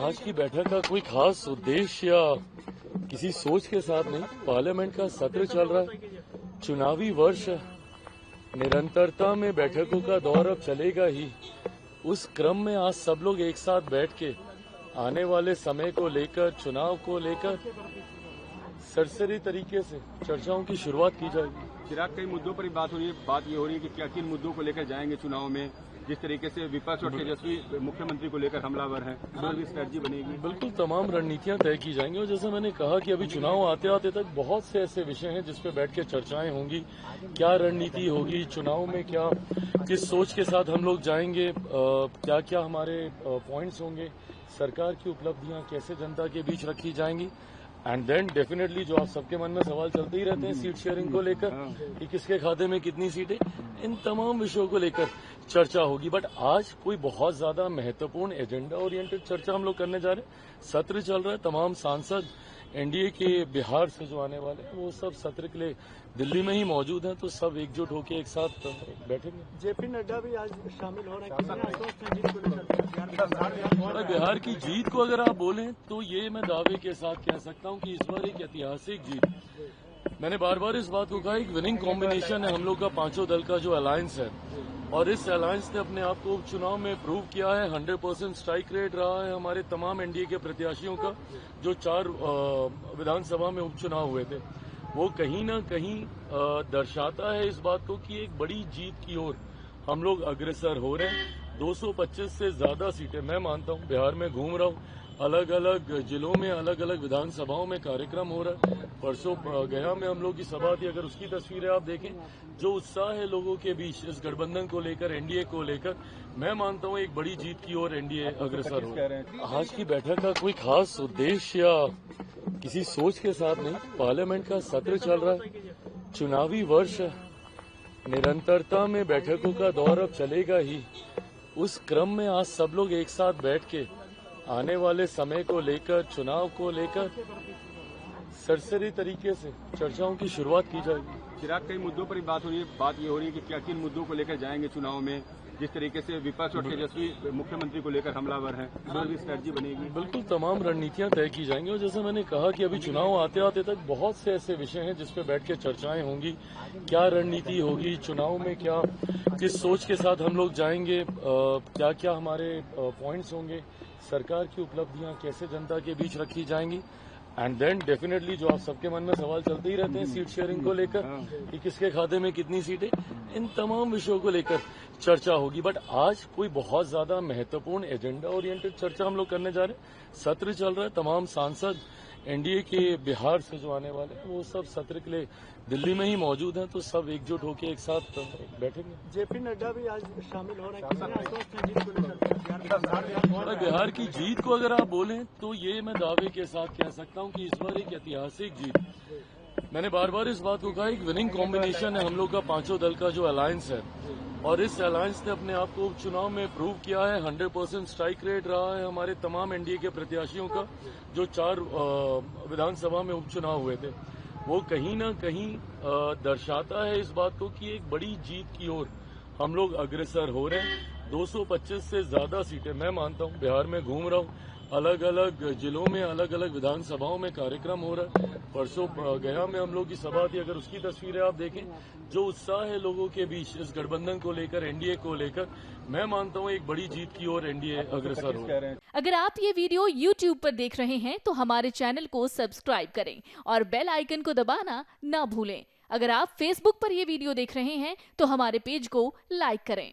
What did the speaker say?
आज की बैठक का कोई खास उद्देश्य या किसी सोच के साथ नहीं। पार्लियामेंट का सत्र चल रहा है, चुनावी वर्ष है, निरंतरता में बैठकों का दौर अब चलेगा ही। उस क्रम में आज सब लोग एक साथ बैठ के आने वाले समय को लेकर, चुनाव को लेकर सरसरी तरीके से चर्चाओं की शुरुआत की जाएगी। चिराग, कई मुद्दों पर बात हो रही है। बात ये हो रही है कि क्या किन मुद्दों को लेकर जाएंगे चुनाव में। जिस तरीके से विपक्ष और तेजस्वी मुख्यमंत्री को लेकर हमलावर हैं, भी स्ट्रेटजी बनेगी। बिल्कुल तमाम रणनीतियां तय की जाएंगी और जैसे मैंने कहा कि अभी चुनाव आते आते तक बहुत से ऐसे विषय हैं जिस पे बैठ के चर्चाएं होंगी। क्या रणनीति होगी चुनाव में, क्या किस सोच के साथ हम लोग जाएंगे, क्या क्या हमारे पॉइंट्स होंगे, सरकार की उपलब्धियां कैसे जनता के बीच रखी जाएंगी। एंड देन डेफिनेटली जो आप सबके मन में सवाल चलते ही रहते हैं सीट शेयरिंग को लेकर कि किसके खाते में कितनी सीटें, इन तमाम विषयों को लेकर चर्चा होगी। बट आज कोई बहुत ज्यादा महत्वपूर्ण एजेंडा ओरिएंटेड चर्चा हम लोग करने जा रहे हैं। सत्र चल रहा है, तमाम सांसद एनडीए के बिहार से जो आने वाले हैं वो सब सत्र के लिए दिल्ली में ही मौजूद हैं, तो सब एकजुट होकर एक साथ बैठेंगे। जेपी नड्डा भी आज शामिल हो रहे हैं। बिहार की जीत को अगर आप बोलें तो ये मैं दावे के साथ कह सकता हूं कि इस बार एक ऐतिहासिक जीत। मैंने बार बार इस बात को कहा, एक विनिंग कॉम्बिनेशन है हम लोग का, पांचों दल का जो अलायंस है, और इस अलायंस ने अपने आप को उपचुनाव में प्रूव किया है। 100% स्ट्राइक रेट रहा है हमारे तमाम एनडीए के प्रत्याशियों का। जो 4 विधानसभा में उपचुनाव हुए थे, वो कहीं न कहीं दर्शाता है इस बात को कि एक बड़ी जीत की ओर हम लोग अग्रसर हो रहे हैं। 225 से ज्यादा सीटें, मैं मानता हूं, बिहार में घूम रहा हूं, अलग अलग जिलों में, अलग अलग विधानसभाओं में कार्यक्रम हो रहा है। परसों गया में हम लोग की सभा थी, अगर उसकी तस्वीरें आप देखें, जो उत्साह है लोगों के बीच इस गठबंधन को लेकर, एनडीए को लेकर, मैं मानता हूं एक बड़ी जीत की ओर एनडीए अग्रसर हो। आज की बैठक का कोई खास उद्देश्य या किसी सोच के साथ नहीं। पार्लियामेंट का सत्र चल रहा है, चुनावी वर्ष है, निरंतरता में बैठकों का दौर अब चलेगा ही। उस क्रम में आज सब लोग एक साथ बैठ के आने वाले समय को लेकर, चुनाव को लेकर सरसरी तरीके से चर्चाओं की शुरुआत की जाएगी। चिराग, कई मुद्दों पर बात हो रही है। बात ये हो रही है कि क्या किन मुद्दों को लेकर जाएंगे चुनाव में। जिस तरीके से विपक्ष और तेजस्वी मुख्यमंत्री को लेकर हमलावर हैं, भी स्ट्रेटजी बनेगी। बिल्कुल तमाम रणनीतियां तय की जाएंगी और जैसे मैंने कहा कि अभी चुनाव आते आते तक बहुत से ऐसे विषय हैं जिस पे बैठ के चर्चाएं होंगी। क्या रणनीति होगी चुनाव में, क्या किस सोच के साथ हम लोग जाएंगे, क्या क्या हमारे पॉइंट्स होंगे, सरकार की उपलब्धियां कैसे जनता के बीच रखी जाएंगी। एंड देन डेफिनेटली जो आप सबके मन में सवाल चलते ही रहते हैं सीट शेयरिंग को लेकर कि किसके खाते में कितनी सीटें, इन तमाम विषयों को लेकर चर्चा होगी। बट आज कोई बहुत ज्यादा महत्वपूर्ण एजेंडा ओरिएंटेड चर्चा हम लोग करने जा रहे हैं। सत्र चल रहा है, तमाम सांसद एनडीए के बिहार से जो आने वाले हैं वो सब सत्र के लिए दिल्ली में ही मौजूद हैं, तो सब एकजुट होकर एक साथ बैठेंगे। जेपी नड्डा भी आज शामिल हो रहे हैं। बिहार की जीत को अगर आप बोलें तो ये मैं दावे के साथ कह सकता हूं कि इस बार एक ऐतिहासिक जीत। मैंने बार बार इस बात को कहा, एक विनिंग कॉम्बिनेशन है हम लोग का, पांचों दल का जो अलायंस है, और इस अलायंस ने अपने आप को उपचुनाव में प्रूव किया है। 100% स्ट्राइक रेट रहा है हमारे तमाम एनडीए के प्रत्याशियों का। जो 4 विधानसभा में उपचुनाव हुए थे, वो कहीं न कहीं दर्शाता है इस बात को कि एक बड़ी जीत की ओर हम लोग अग्रसर हो रहे हैं। 225 से ज्यादा सीटें, मैं मानता हूं, बिहार में घूम रहा हूं, अलग अलग जिलों में, अलग अलग विधानसभाओं में कार्यक्रम हो रहा है। परसों गया में हम लोग की सभा थी, अगर उसकी तस्वीरें आप देखें, जो उत्साह है लोगों के बीच इस गठबंधन को लेकर, एनडीए को लेकर, मैं मानता हूं एक बड़ी जीत की ओर एनडीए अग्रसर हो। अगर आप ये वीडियो YouTube पर देख रहे हैं तो हमारे चैनल को सब्सक्राइब करें और बेल आइकन को दबाना ना भूलें। अगर आप Facebook पर ये वीडियो देख रहे हैं तो हमारे पेज को लाइक करें।